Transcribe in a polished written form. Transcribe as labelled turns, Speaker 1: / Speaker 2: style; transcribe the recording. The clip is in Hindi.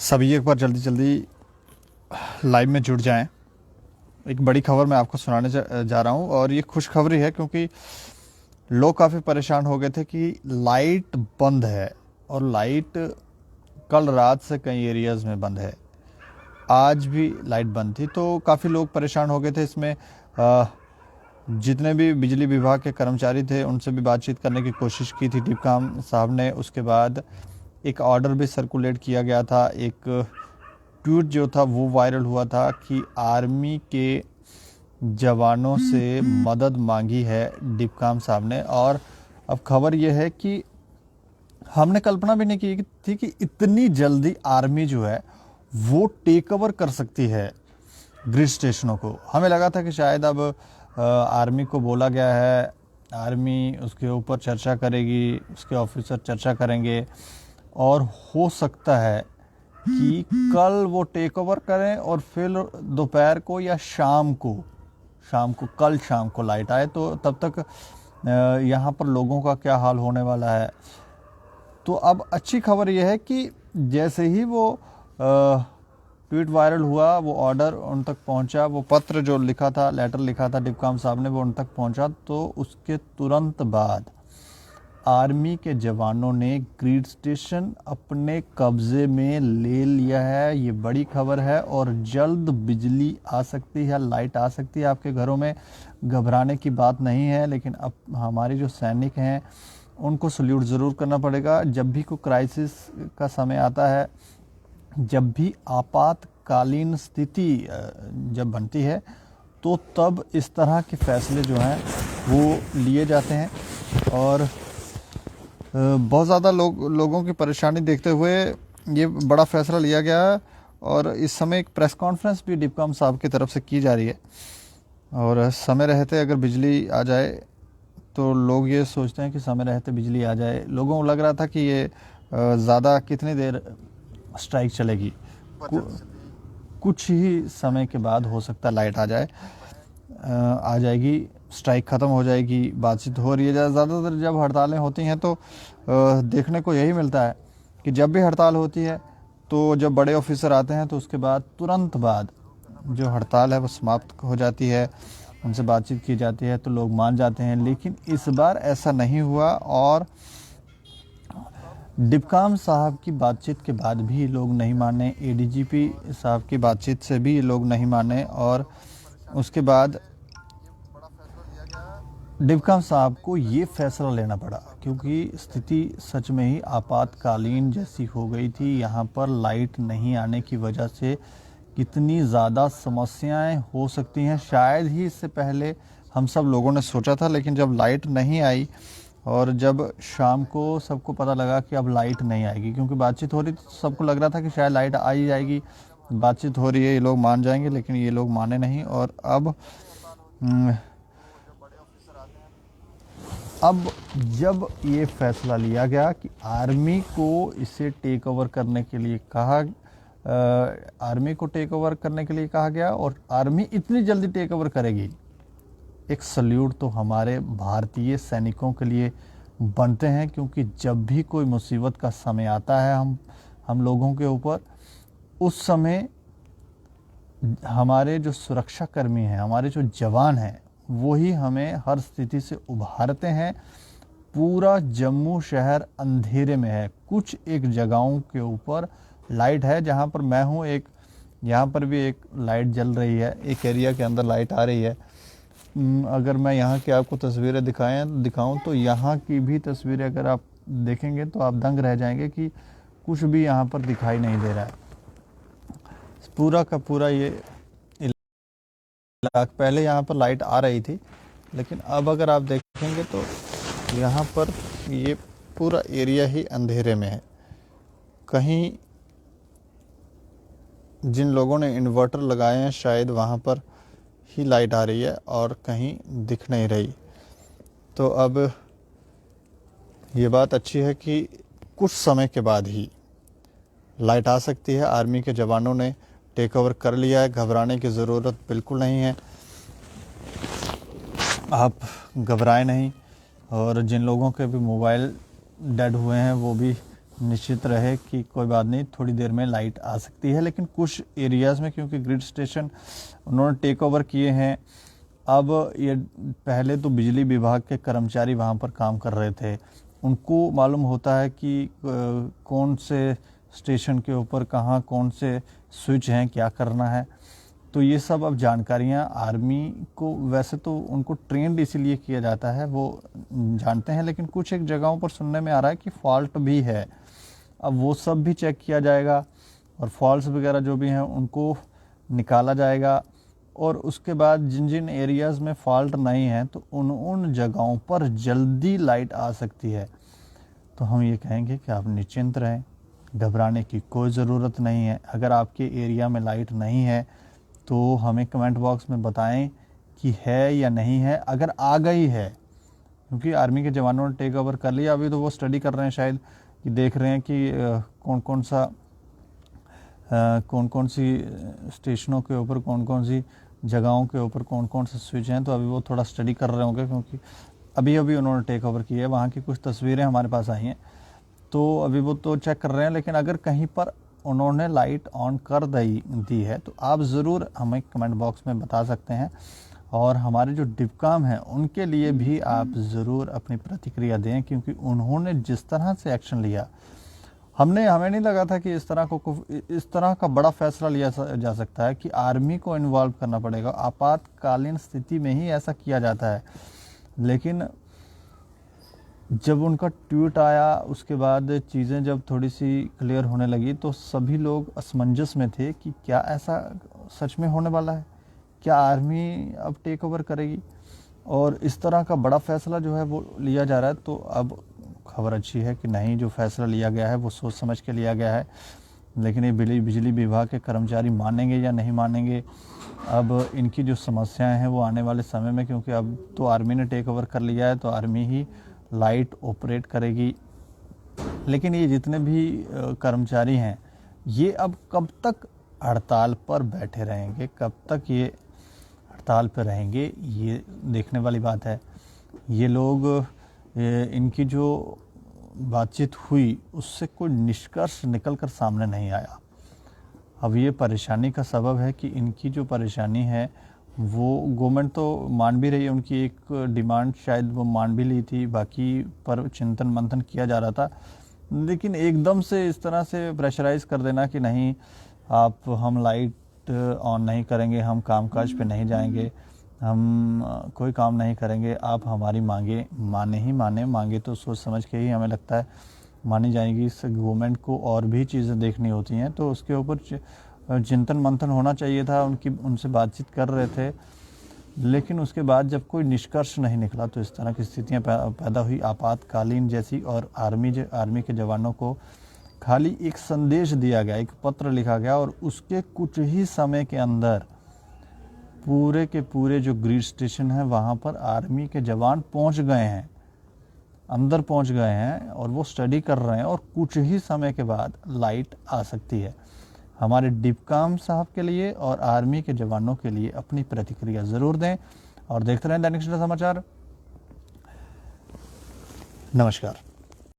Speaker 1: सभी एक बार जल्दी जल्दी लाइव में जुड़ जाएं। एक बड़ी खबर मैं आपको सुनाने जा रहा हूं और ये खुश खबरी है क्योंकि लोग काफ़ी परेशान हो गए थे कि लाइट बंद है और लाइट कल रात से कई एरियाज़ में बंद है। आज भी लाइट बंद थी तो काफ़ी लोग परेशान हो गए थे। इसमें जितने भी बिजली विभाग के कर्मचारी थे उनसे भी बातचीत करने की कोशिश की थी डिपकाम साहब ने। उसके बाद एक ऑर्डर भी सर्कुलेट किया गया था। एक ट्वीट जो था वो वायरल हुआ था कि आर्मी के जवानों से मदद मांगी है डिपकाम साहब ने। और अब खबर ये है कि हमने कल्पना भी नहीं की थी कि इतनी जल्दी आर्मी जो है वो टेक ओवर कर सकती है ग्रिड स्टेशनों को। हमें लगा था कि शायद अब आर्मी को बोला गया है, आर्मी उसके ऊपर चर्चा करेगी, उसके ऑफिसर चर्चा करेंगे और हो सकता है कि कल वो टेक ओवर करें और फिर दोपहर को या शाम को कल शाम को लाइट आए। तो तब तक यहाँ पर लोगों का क्या हाल होने वाला है। तो अब अच्छी खबर यह है कि जैसे ही वो ट्वीट वायरल हुआ, वो ऑर्डर उन तक पहुंचा, वो पत्र जो लिखा था, लेटर लिखा था डिपकाम साहब ने, वो उन तक पहुंचा। तो उसके तुरंत बाद आर्मी के जवानों ने ग्रिड स्टेशन अपने कब्जे में ले लिया है। ये बड़ी खबर है और जल्द बिजली आ सकती है, लाइट आ सकती है आपके घरों में। घबराने की बात नहीं है, लेकिन अब हमारे जो सैनिक हैं उनको सल्यूट ज़रूर करना पड़ेगा। जब भी कोई क्राइसिस का समय आता है, जब भी आपातकालीन स्थिति जब बनती है, तो तब इस तरह के फैसले जो हैं वो लिए जाते हैं। और बहुत ज़्यादा लोगों की परेशानी देखते हुए ये बड़ा फैसला लिया गया है। और इस समय एक प्रेस कॉन्फ्रेंस भी डिपकाम साहब की तरफ से की जा रही है। और समय रहते अगर बिजली आ जाए तो लोग ये सोचते हैं कि समय रहते बिजली आ जाए। लोगों को लग रहा था कि ये ज़्यादा कितनी देर स्ट्राइक चलेगी, कुछ ही समय के बाद हो सकता है लाइट आ जाए, आ जाएगी, स्ट्राइक ख़त्म हो जाएगी। बातचीत हो रही है। ज़्यादातर जब हड़तालें होती हैं तो देखने को यही मिलता है कि जब भी हड़ताल होती है तो जब बड़े ऑफिसर आते हैं तो उसके बाद तुरंत बाद जो हड़ताल है वो समाप्त हो जाती है, उनसे बातचीत की जाती है तो लोग मान जाते हैं। लेकिन इस बार ऐसा नहीं हुआ और डिपकाम साहब की बातचीत के बाद भी लोग नहीं माने, एडीजीपी साहब की बातचीत से भी लोग नहीं माने। और उसके बाद डिपकाम साहब को ये फैसला लेना पड़ा क्योंकि स्थिति सच में ही आपातकालीन जैसी हो गई थी। यहाँ पर लाइट नहीं आने की वजह से कितनी ज़्यादा समस्याएं हो सकती हैं, शायद ही इससे पहले हम सब लोगों ने सोचा था। लेकिन जब लाइट नहीं आई और जब शाम को सबको पता लगा कि अब लाइट नहीं आएगी, क्योंकि बातचीत हो रही थी तो सबको लग रहा था कि शायद लाइट आ ही जाएगी, बातचीत हो रही है, ये लोग मान जाएंगे, लेकिन ये लोग माने नहीं। और अब जब ये फैसला लिया गया कि आर्मी को इसे टेक ओवर करने के लिए कहा, आर्मी को टेक ओवर करने के लिए कहा गया और आर्मी इतनी जल्दी टेक ओवर करेगी, एक सल्यूट तो हमारे भारतीय सैनिकों के लिए बनते हैं। क्योंकि जब भी कोई मुसीबत का समय आता है हम लोगों के ऊपर, उस समय हमारे जो सुरक्षाकर्मी हैं, हमारे जो जवान हैं, वही हमें हर स्थिति से उभारते हैं। पूरा जम्मू शहर अंधेरे में है। कुछ एक जगहों के ऊपर लाइट है, जहाँ पर मैं हूँ, एक यहाँ पर भी एक लाइट जल रही है, एक एरिया के अंदर लाइट आ रही है। अगर मैं यहाँ की आपको तस्वीरें दिखाऊं तो यहाँ की भी तस्वीरें अगर आप देखेंगे तो आप दंग रह जाएंगे कि कुछ भी यहाँ पर दिखाई नहीं दे रहा है। पूरा का पूरा ये इलाका, पहले यहाँ पर लाइट आ रही थी, लेकिन अब अगर आप देखेंगे तो यहाँ पर ये पूरा एरिया ही अंधेरे में है। कहीं जिन लोगों ने इन्वर्टर लगाए हैं शायद वहाँ पर ही लाइट आ रही है और कहीं दिख नहीं रही। तो अब ये बात अच्छी है कि कुछ समय के बाद ही लाइट आ सकती है। आर्मी के जवानों ने टेक ओवर कर लिया है, घबराने की ज़रूरत बिल्कुल नहीं है। आप घबराएं नहीं। और जिन लोगों के भी मोबाइल डेड हुए हैं वो भी निश्चित रहे कि कोई बात नहीं, थोड़ी देर में लाइट आ सकती है। लेकिन कुछ एरियाज़ में क्योंकि ग्रिड स्टेशन उन्होंने टेक ओवर किए हैं, अब ये पहले तो बिजली विभाग के कर्मचारी वहाँ पर काम कर रहे थे, उनको मालूम होता है कि कौन से स्टेशन के ऊपर कहाँ कौन से स्विच हैं, क्या करना है। तो ये सब अब जानकारियाँ आर्मी को, वैसे तो उनको ट्रेंड इसीलिए किया जाता है, वो जानते हैं, लेकिन कुछ एक जगहों पर सुनने में आ रहा है कि फॉल्ट भी है। अब वो सब भी चेक किया जाएगा और फॉल्ट्स वगैरह जो भी हैं उनको निकाला जाएगा, और उसके बाद जिन जिन एरियाज़ में फॉल्ट नहीं है तो उन जगहों पर जल्दी लाइट आ सकती है। तो हम ये कहेंगे कि आप निश्चिंत रहें, घबराने की कोई ज़रूरत नहीं है। अगर आपके एरिया में लाइट नहीं है तो हमें कमेंट बॉक्स में बताएं कि है या नहीं है। अगर आ गई है, क्योंकि आर्मी के जवानों ने टेक ओवर कर लिया, अभी तो वो स्टडी कर रहे हैं शायद, कि देख रहे हैं कि कौन कौन सी स्टेशनों के ऊपर, कौन कौन सी जगहों के ऊपर कौन कौन से स्विच हैं। तो अभी वो थोड़ा स्टडी कर रहे होंगे, क्योंकि अभी अभी उन्होंने टेक ओवर किया है। वहाँ की कुछ तस्वीरें हमारे पास आई हैं, तो अभी वो तो चेक कर रहे हैं। लेकिन अगर कहीं पर उन्होंने लाइट ऑन कर दी है तो आप ज़रूर हमें कमेंट बॉक्स में बता सकते हैं, और हमारे जो डिपकाम हैं उनके लिए भी आप ज़रूर अपनी प्रतिक्रिया दें, क्योंकि उन्होंने जिस तरह से एक्शन लिया, हमें नहीं लगा था कि इस तरह का बड़ा फैसला लिया जा सकता है कि आर्मी को इन्वॉल्व करना पड़ेगा। आपातकालीन स्थिति में ही ऐसा किया जाता है। लेकिन जब उनका ट्वीट आया, उसके बाद चीज़ें जब थोड़ी सी क्लियर होने लगी, तो सभी लोग असमंजस में थे कि क्या ऐसा सच में होने वाला है, क्या आर्मी अब टेक ओवर करेगी, और इस तरह का बड़ा फैसला जो है वो लिया जा रहा है। तो अब खबर अच्छी है कि नहीं, जो फैसला लिया गया है वो सोच समझ के लिया गया है। लेकिन ये बिजली विभाग के कर्मचारी मानेंगे या नहीं मानेंगे, अब इनकी जो समस्याएं हैं वो आने वाले समय में, क्योंकि अब तो आर्मी ने टेक ओवर कर लिया है तो आर्मी ही लाइट ऑपरेट करेगी। लेकिन ये जितने भी कर्मचारी हैं, ये अब कब तक हड़ताल पर बैठे रहेंगे, कब तक ये हड़ताल पर रहेंगे, ये देखने वाली बात है। ये लोग, इनकी जो बातचीत हुई उससे कोई निष्कर्ष निकल कर सामने नहीं आया। अब ये परेशानी का सबब है कि इनकी जो परेशानी है वो गवर्नमेंट तो मान भी रही है, उनकी एक डिमांड शायद वो मान भी ली थी, बाकी पर चिंतन मंथन किया जा रहा था। लेकिन एकदम से इस तरह से प्रेशराइज कर देना कि नहीं, हम लाइट ऑन नहीं करेंगे, हम कामकाज पे नहीं जाएंगे, हम कोई काम नहीं करेंगे, आप हमारी मांगे तो सोच समझ के ही हमें लगता है मानी जाएगी। इस गवर्नमेंट को और भी चीज़ें देखनी होती हैं, तो उसके ऊपर चिंतन मंथन होना चाहिए था। उनसे बातचीत कर रहे थे, लेकिन उसके बाद जब कोई निष्कर्ष नहीं निकला तो इस तरह की स्थितियां पैदा हुई आपातकालीन जैसी। और आर्मी के जवानों को खाली एक संदेश दिया गया, एक पत्र लिखा गया, और उसके कुछ ही समय के अंदर पूरे के पूरे जो ग्रिड स्टेशन है वहाँ पर आर्मी के जवान पहुँच गए हैं, अंदर पहुँच गए हैं, और वो स्टडी कर रहे हैं, और कुछ ही समय के बाद लाइट आ सकती है। हमारे डिपकाम साहब के लिए और आर्मी के जवानों के लिए अपनी प्रतिक्रिया ज़रूर दें, और देखते रहें दैनिक सवेरा समाचार। नमस्कार।